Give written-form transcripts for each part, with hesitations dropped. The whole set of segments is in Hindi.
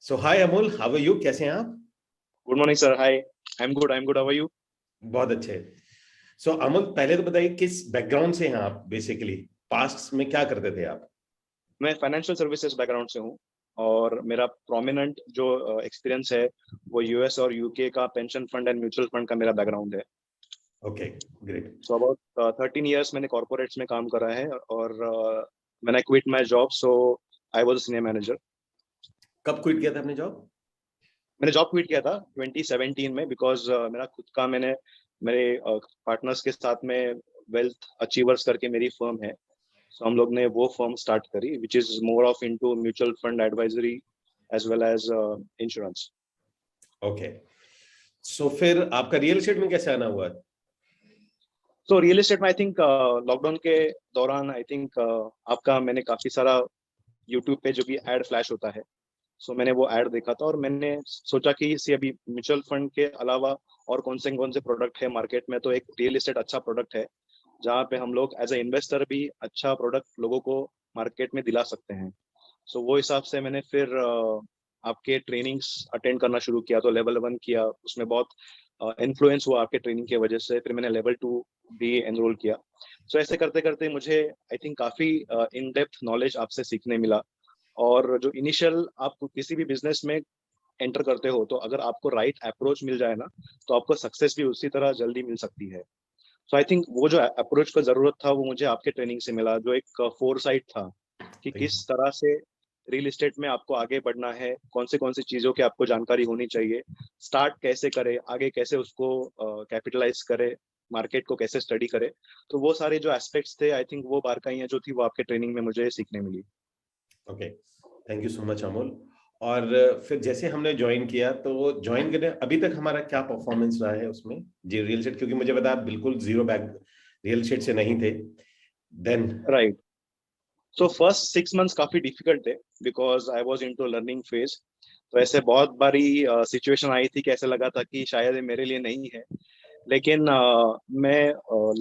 So hi Amol, how are you? कैसे हैं आप? Good morning sir. Hi, I am good. How are you? बहुत अच्छे। सो अमोल, पहले तो बताइए किस बैकग्राउंड से हैं आप? बेसिकली पास्ट में क्या करते थे आप? मैं फाइनेंशियल सर्विसेज बैकग्राउंड से हूँ और मेरा प्रोमिनेंट जो एक्सपीरियंस है वो यूएस और यूके का pension fund and mutual fund का मेरा बैकग्राउंड है। Okay, great. So about 13 years मैंने कॉर्पोरेट्स में काम करा है और when I quit my job so I was senior manager. कब क्विट किया था आपने जॉब? मैंने जॉब क्विट किया था 2017 में बिकॉज मेरा खुद का मैंने मेरे पार्टनर्स के साथ में वेल्थ अचीवर्स करके मेरी फर्म है। So, हम लोग ने वो फर्म स्टार्ट करी which is more of into mutual fund advisory as well as insurance. Okay. So फिर आपका रियल एस्टेट में कैसे आना हुआ? सो रियल एस्टेट में आई थिंक लॉकडाउन के दौरान आई थिंक आपका मैंने काफी सारा यूट्यूब पे जो भी एड फ्लैश होता है। सो मैंने वो एड देखा था और मैंने सोचा कि इसे अभी म्यूचुअल फंड के अलावा और कौन से प्रोडक्ट है मार्केट में, तो एक रियल एस्टेट अच्छा प्रोडक्ट है जहाँ पे हम लोग एज ए इन्वेस्टर भी अच्छा प्रोडक्ट लोगों को मार्केट में दिला सकते हैं। सो वो हिसाब से मैंने फिर आपके ट्रेनिंग्स अटेंड करना शुरू किया। तो लेवल 1 किया, उसमें बहुत इन्फ्लुएंस हुआ आपके ट्रेनिंग की वजह से। फिर मैंने लेवल 2 भी एनरोल किया। सो ऐसे करते करते मुझे आई थिंक काफ़ी इन डेप्थ नॉलेज आपसे सीखने मिला। और जो इनिशियल आप किसी भी बिजनेस में एंटर करते हो तो अगर आपको राइट अप्रोच मिल जाए ना तो आपको सक्सेस भी उसी तरह जल्दी मिल सकती है। सो आई थिंक वो जो अप्रोच का जरूरत था वो मुझे आपके ट्रेनिंग से मिला, जो एक फोरसाइट था कि किस तरह से रियल एस्टेट में आपको आगे बढ़ना है, कौन सी चीजों की आपको जानकारी होनी चाहिए, स्टार्ट कैसे करे, आगे कैसे उसको कैपिटलाइज करे, मार्केट को कैसे स्टडी करे। तो वो सारे जो एस्पेक्ट्स थे आई थिंक वो बारकाइयाँ जो थी वो आपके ट्रेनिंग में मुझे सीखने मिली। Okay, thank you so much Amol. और फिर जैसे हमने ज्वाइन किया तो ज्वाइन करने अभी तक हमारा क्या परफॉर्मेंस रहा है उसमें जी, रियल एस्टेट? क्योंकि मुझे पता आप बिल्कुल जीरो बैक रियल एस्टेट से नहीं थे then. Right. So first 6 months काफी डिफिकल्ट थे because I was in to learning phase. तो ऐसे बहुत बारी सिचुएशन आई थी कि ऐसे लगा था कि शायद ये मेरे लिए नहीं है। लेकिन मैं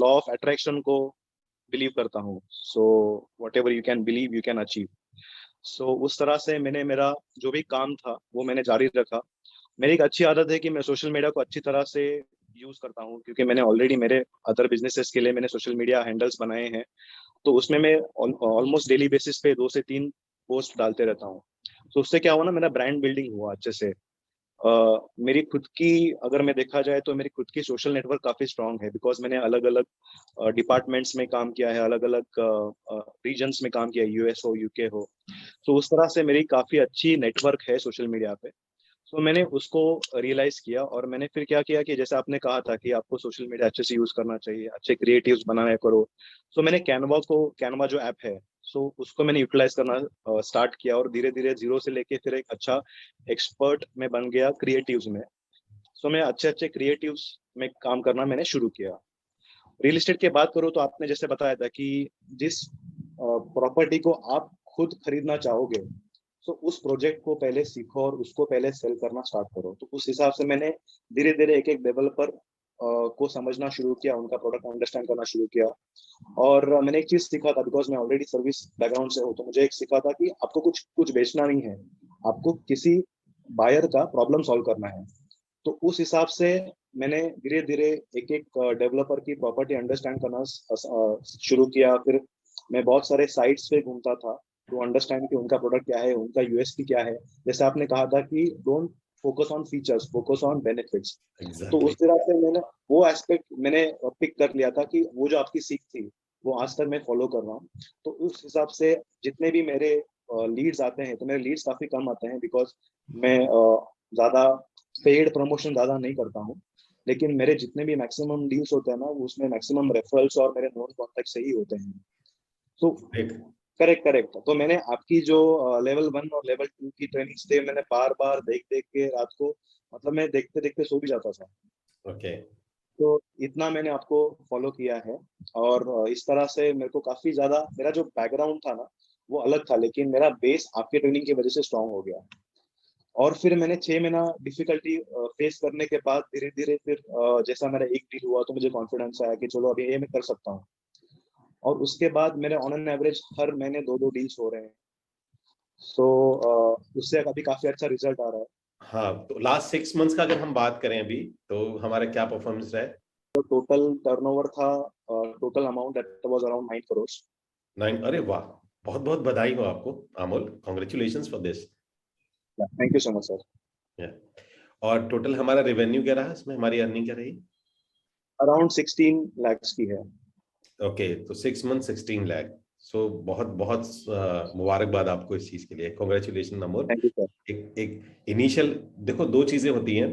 लॉ ऑफ अट्रैक्शन को बिलीव करता हूँ। So whatever you can believe you can achieve. So उस तरह से मैंने मेरा जो भी काम था वो मैंने जारी रखा। मेरी एक अच्छी आदत है कि मैं सोशल मीडिया को अच्छी तरह से यूज करता हूँ क्योंकि मैंने ऑलरेडी मेरे अदर बिजनेसेस के लिए मैंने सोशल मीडिया हैंडल्स बनाए हैं। तो उसमें मैं ऑलमोस्ट डेली बेसिस पे 2 से 3 पोस्ट डालते रहता हूँ। तो उससे क्या हुआ ना, मेरा ब्रांड बिल्डिंग हुआ अच्छे से। मेरी खुद की अगर मैं देखा जाए तो मेरी खुद की सोशल नेटवर्क काफी स्ट्रांग है बिकॉज मैंने अलग अलग डिपार्टमेंट्स में काम किया है, अलग अलग रीजन्स में काम किया है, यूएस हो यूके हो। तो उस तरह से मेरी काफी अच्छी नेटवर्क है सोशल मीडिया पे। तो मैंने उसको रियलाइज किया और मैंने फिर क्या किया कि जैसे आपने कहा था कि आपको सोशल मीडिया अच्छे से यूज करना चाहिए, अच्छे क्रिएटिव्स बनाया करो। सो मैंने कैनवा जो ऐप है, सो उसको मैंने यूटिलाइज करना स्टार्ट किया और धीरे धीरे जीरो से लेके फिर एक अच्छा एक्सपर्ट में बन गया क्रिएटिव्स में। सो मैं अच्छे अच्छे क्रिएटिव्स में काम करना मैंने शुरू किया। रियल एस्टेट की बात करूँ तो आपने जैसे बताया था कि जिस प्रॉपर्टी को आप खुद खरीदना चाहोगे तो उस प्रोजेक्ट को पहले सीखो और उसको पहले सेल करना स्टार्ट करो। तो उस हिसाब से मैंने धीरे धीरे एक एक डेवलपर को समझना शुरू किया, उनका प्रोडक्ट अंडरस्टैंड करना शुरू किया। और मैंने एक चीज सीखा था बिकॉज मैं ऑलरेडी सर्विस बैकग्राउंड से हूँ, तो मुझे एक सीखा था कि आपको कुछ कुछ बेचना नहीं है, आपको किसी बायर का प्रॉब्लम सॉल्व करना है। तो उस हिसाब से मैंने धीरे धीरे एक एक डेवलपर की प्रॉपर्टी अंडरस्टैंड करना शुरू किया। फिर मैं बहुत सारे साइट्स पे घूमता था टू अंडरस्टैंड कि उनका प्रोडक्ट क्या है, उनका यूएसपी क्या है। जैसे आपने कहा था कि don't focus on features, focus on benefits. तो उस एग्जैक्टली। तरह से मैंने वो एस्पेक्ट मैंने पिक कर लिया था कि वो जो आपकी सीख थी वो आज तक मैं फॉलो कर रहा हूँ। तो उस हिसाब से जितने भी मेरे लीड्स आते हैं तो मेरे लीड्स काफी कम आते हैं बिकॉज मैं ज्यादा पेड प्रमोशन ज्यादा नहीं करता हूँ। लेकिन मेरे जितने भी मैक्सिमम डील्स होते हैं ना वो उसमें मैक्सिमम रेफरल्स और मेरे नोन कॉन्टेक्ट से ही होते हैं। तो ग्रेट। Correct correct. तो मैंने आपकी जो लेवल 1 और लेवल 2 की ट्रेनिंग्स थे मैंने बार बार देख देख के रात को, मतलब मैं देखते देखते सो भी जाता था। ओके। तो इतना मैंने आपको फॉलो किया है। और इस तरह से मेरे को काफी ज्यादा मेरा जो बैकग्राउंड था ना वो अलग था, लेकिन मेरा बेस आपके ट्रेनिंग की वजह से स्ट्रांग हो गया। और फिर मैंने 6 महीना डिफिकल्टी फेस करने के बाद धीरे धीरे फिर जैसा मेरा एक डील हुआ तो मुझे कॉन्फिडेंस आया कि चलो अभी ये मैं कर सकता हूँ। और उसके बाद मेरे ऑन एन एवरेज हर महीने 2-2 डील्स हो रहे हैं। सो उससे अभी काफी अच्छा रिजल्ट आ रहा है। हाँ, तो लास्ट 6 मंथ्स का अगर हम बात करें अभी, तो हमारा क्या परफॉर्मेंस रहा है? तो टोटल टर्नओवर था, total amount that was around 9 crore. 9? अरे वाह, बहुत बहुत बधाई हो आपको Amol, congratulation for this. Thank you so much sir. और टोटल हमारा रेवेन्यू क्या रहा, इसमें हमारी अर्निंग क्या रही? अराउंड 16 lakhs की है। ओके, तो 6 मंथ 16 लाख। सो बहुत बहुत मुबारकबाद आपको इस चीज के लिए, congratulation Amol. Thank you sir. एक एक इनिशियल, देखो दो चीजें होती हैं,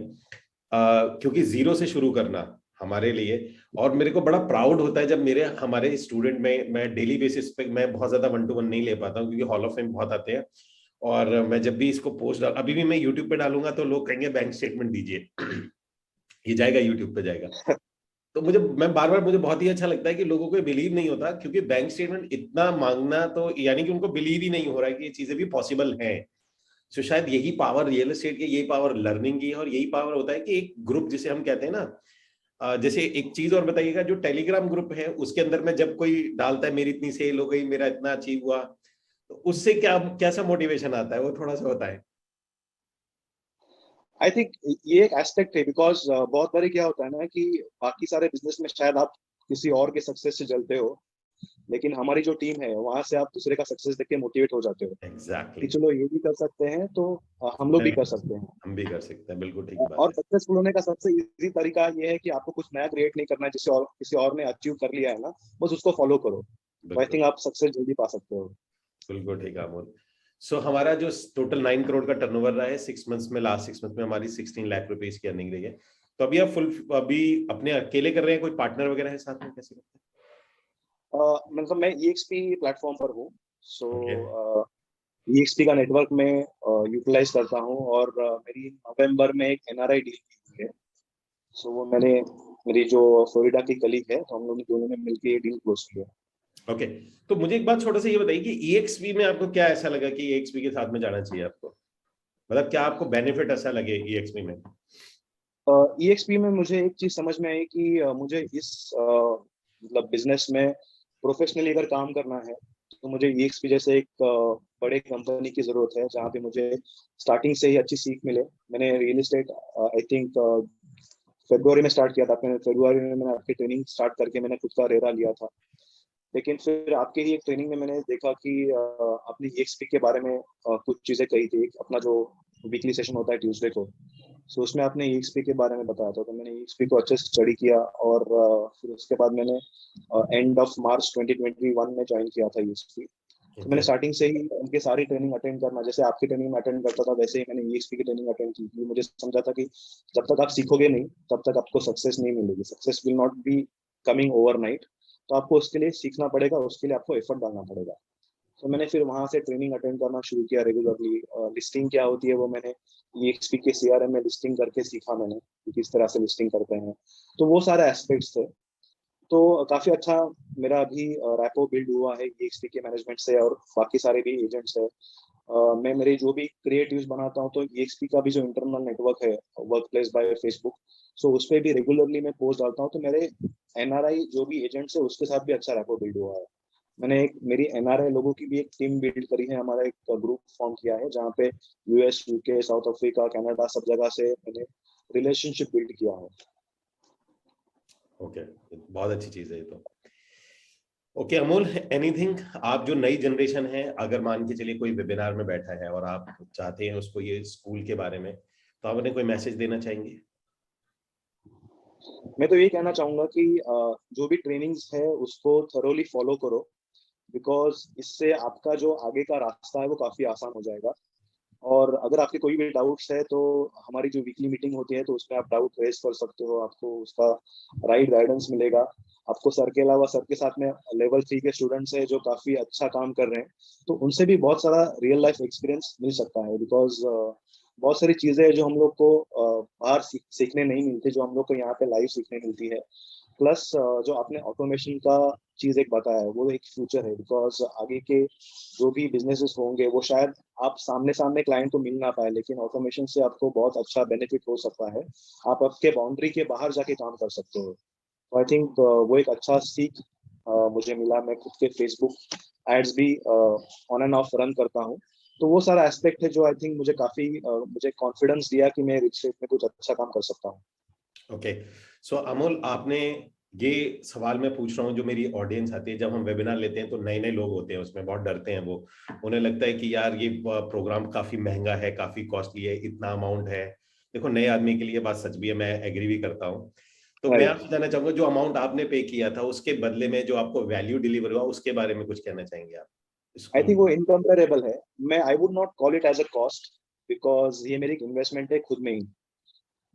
क्योंकि जीरो से शुरू करना हमारे लिए, और मेरे को बड़ा प्राउड होता है जब मेरे हमारे स्टूडेंट में, मैं डेली बेसिस पे मैं बहुत ज्यादा 1-to-1 नहीं ले पाता हूँ क्योंकि हॉल ऑफ फेम बहुत आते हैं, और मैं जब भी इसको पोस्ट डाल, अभी भी मैं यूट्यूब पे डालूंगा तो लोग कहेंगे बैंक स्टेटमेंट दीजिए। ये जाएगा यूट्यूब पे जाएगा। तो मैं बार बार, मुझे बहुत ही अच्छा लगता है कि लोगों को बिलीव नहीं होता, क्योंकि बैंक स्टेटमेंट इतना मांगना, तो यानी कि उनको बिलीव ही नहीं हो रहा है कि ये चीजें भी पॉसिबल हैं। सो शायद यही पावर रियल एस्टेट की, यही पावर लर्निंग की है, और यही पावर होता है कि एक ग्रुप जिसे हम कहते हैं ना, जैसे एक चीज और बताइएगा, जो टेलीग्राम ग्रुप है उसके अंदर में जब कोई डालता है मेरी इतनी सेल हो गई, मेरा इतना अचीव हुआ, तो उससे क्या कैसा मोटिवेशन आता है, वो थोड़ा सा बताएं। आई थिंक ये एक एस्पेक्ट है, बिकॉज बहुत बारी क्या होता है ना कि बाकी सारे बिजनेस में शायद आप किसी और के सक्सेस से जलते हो, लेकिन हमारी जो टीम है वहां से आप दूसरे का सक्सेस देख के मोटिवेट हो जाते हो कि एग्जैक्टली, चलो ये भी कर सकते हैं, तो हम लोग भी कर सकते हैं। हम भी कर सकते हैं, बिल्कुल ठीक बात और है। सक्सेसफुल होने का सबसे इजी तरीका ये है कि आपको कुछ नया क्रिएट नहीं करना है, जिसे और किसी और ने अचीव कर लिया है ना, बस उसको फॉलो करो, तो आई बिल्कुल, थिंक आप सक्सेस जल्दी पा सकते हो। बिल्कुल ठीक है अमोल। सो हमारा जो टोटल 9 करोड़ का टर्नओवर रहा है 6 मंथ्स में, लास्ट 6 मंथ में हमारी 16 लाख रुपीज की अर्निंग रही है। तो अभी आप फुल, अभी अपने अकेले कर रहे हैं, कोई पार्टनर वगैरह है साथ में, कैसे करते मतलब मैं EXP प्लेटफॉर्म पर हूँ। सो हैं? ओके, EXP का नेटवर्क में यूटिलाइज करता हूँ, और मेरी नवंबर में एक NRI डील की हुई है। सो वो मैंने, मेरी जो फ्लोरिडा की कलीग है, तो हम लोग दोनों ने मिलकर ये डील क्लोज की है। ओके। तो मुझे एक बात छोटा सा ये बताइए कि EXP में आपको क्या ऐसा लगा कि EXP के साथ में जाना चाहिए आपको, मतलब क्या आपको बेनिफिट ऐसा लगे EXP में? EXP में मुझे एक चीज समझ में आई कि मुझे इस मतलब बिजनेस में प्रोफेशनली अगर काम करना है, तो मुझे EXP जैसे एक बड़े कंपनी की जरूरत है, जहाँ पे मुझे स्टार्टिंग से ही अच्छी सीख मिले। मैंने रियल एस्टेट आई थिंक फरवरी में स्टार्ट किया था। मैंने फरवरी में मैंने आपकी ट्रेनिंग स्टार्ट करके मैंने खुद का रेरा लिया था। लेकिन फिर आपके ही एक ट्रेनिंग में मैंने देखा कि आपने EXP के बारे में कुछ चीजें कही थी। अपना जो वीकली सेशन होता है ट्यूसडे को, सो उसमें आपने EXP के बारे में बताया था, तो मैंने EXP को अच्छे से स्टडी किया, और फिर उसके बाद मैंने एंड ऑफ मार्च 2021 में ज्वाइन किया था EXP। तो मैंने ओके, स्टार्टिंग से ही उनके सारी ट्रेनिंग अटेंड करना, जैसे आपकी ट्रेनिंग में अटेंड करता था, वैसे ही मैंने EXP की ट्रेनिंग अटेंड की थी। मुझे समझा था कि जब तक आप सीखोगे नहीं, तब तक आपको सक्सेस नहीं मिलेगी। Success will not be coming overnight. तो आपको उसके लिए सीखना पड़ेगा, उसके लिए आपको एफर्ट डालना पड़ेगा। तो मैंने फिर वहां से ट्रेनिंग अटेंड करना शुरू किया रेगुलरली। लिस्टिंग क्या होती है वो मैंने EXP के CRM में लिस्टिंग करके सीखा मैंने, कि किस तरह से लिस्टिंग करते हैं। तो वो सारे एस्पेक्ट्स थे। तो काफी अच्छा मेरा अभी रैपो बिल्ड हुआ है EXP के मैनेजमेंट से, और बाकी सारे भी एजेंट्स है। मैं मेरे जो भी क्रिएटिव्स बनाता हूँ, तो EXP का भी जो इंटरनल नेटवर्क है, वर्क प्लेस बाय फेसबुक, सो उस पर भी रेगुलरली मैं पोस्ट डालता हूँ। तो मेरे NRI जो भी एजेंट्स है उसके साथ भी अच्छा रैपो बिल्ड हुआ है। मैंने एक मेरी NRI लोगों की भी एक टीम बिल्ड करी है, हमारा एक ग्रुप फॉर्म किया है, जहाँ पे US, UK, south Africa, Canada, सब जगह से मैंने रिलेशनशिप बिल्ड किया है। ओके, बहुत अच्छी चीज है ये तो। ओके अमोल, एनीथिंग, आप जो नई जनरेशन है, अगर मान के चलिए कोई वेबिनार में बैठा है और आप चाहते हैं उसको ये स्कूल के बारे में, तो आप उन्हें कोई मैसेज देना चाहेंगे? मैं तो ये कहना चाहूंगा कि जो भी ट्रेनिंग्स है उसको थरोली फॉलो करो, बिकॉज इससे आपका जो आगे का रास्ता है वो काफी आसान हो जाएगा। और अगर आपके कोई भी डाउट्स है, तो हमारी जो वीकली मीटिंग होती है, तो उसमें आप डाउट रेज कर सकते हो, आपको उसका राइट गाइडेंस मिलेगा। आपको सर के अलावा सर के साथ में लेवल 3 के स्टूडेंट्स है जो काफी अच्छा काम कर रहे हैं, तो उनसे भी बहुत सारा रियल लाइफ एक्सपीरियंस मिल सकता है। बिकॉज बहुत सारी चीजें हैं जो हम लोग को बाहर सीखने नहीं मिलती, जो हम लोग को यहाँ पे लाइव सीखने मिलती है। प्लस जो आपने ऑटोमेशन का चीज एक बताया है, वो एक फ्यूचर है। बिकॉज आगे के जो भी बिजनेसेस होंगे, वो शायद आप सामने सामने क्लाइंट को मिल ना पाए, लेकिन ऑटोमेशन से आपको बहुत अच्छा बेनिफिट हो सकता है। आप आपके बाउंड्री के बाहर जाके काम कर सकते हो। तो आई थिंक वो एक अच्छा सीख मुझे मिला। मैं खुद के फेसबुक एड्स भी ऑन एंड ऑफ रन करता हूँ, तो वो सारा एस्पेक्ट है जो आई थिंक मुझे काफी मुझे कॉन्फिडेंस दिया कि मैं रियल एस्टेट में कुछ अच्छा काम कर सकता हूँ। ओके, सो अमोल, आपने ये सवाल मैं पूछ रहा हूँ जो मेरी ऑडियंस आती है, जब हम वेबिनार लेते हैं तो नए नए लोग होते हैं, उसमें बहुत डरते हैं वो, उन्हें लगता है कि यार ये प्रोग्राम काफी महंगा है, काफी कॉस्टली है, इतना अमाउंट है। देखो, नए आदमी के लिए बात सच भी है, मैं एग्री भी करता हूँ। तो मैं राइट। आपसे जानना चाहूंगा, जो अमाउंट आपने पे किया था उसके बदले में जो आपको वैल्यू डिलीवर हुआ, उसके बारे में कुछ कहना चाहेंगे आप आई इसको? थिंक वो इनकम्पेरेबल है। मैं I would not call it as a cost, because ये मेरी इन्वेस्टमेंट है खुद में ही।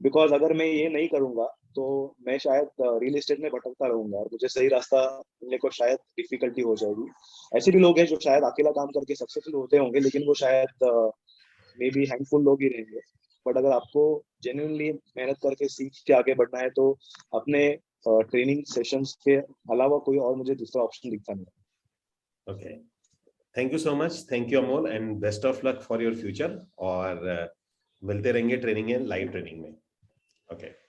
बिकॉज अगर मैं ये नहीं करूंगा तो मैं शायद रियल एस्टेट में भटकता रहूंगा और मुझे सही रास्ता मिलने को शायद डिफिकल्टी हो जाएगी। ऐसे भी लोग हैं जो शायद अकेला काम करके सक्सेसफुल होते होंगे, लेकिन वो शायद मे बी हैंडफुल लोग ही रहेंगे। बट अगर आपको जेन्युइनली मेहनत करके सीख के आगे बढ़ना है तो अपने ट्रेनिंग सेशंस के अलावा कोई और मुझे दूसरा ऑप्शन दिखता नहीं। Okay, thank you so much, thank you Amol, and best of luck for your future. और मिलते रहेंगे ट्रेनिंग लाइव ट्रेनिंग में। ओके।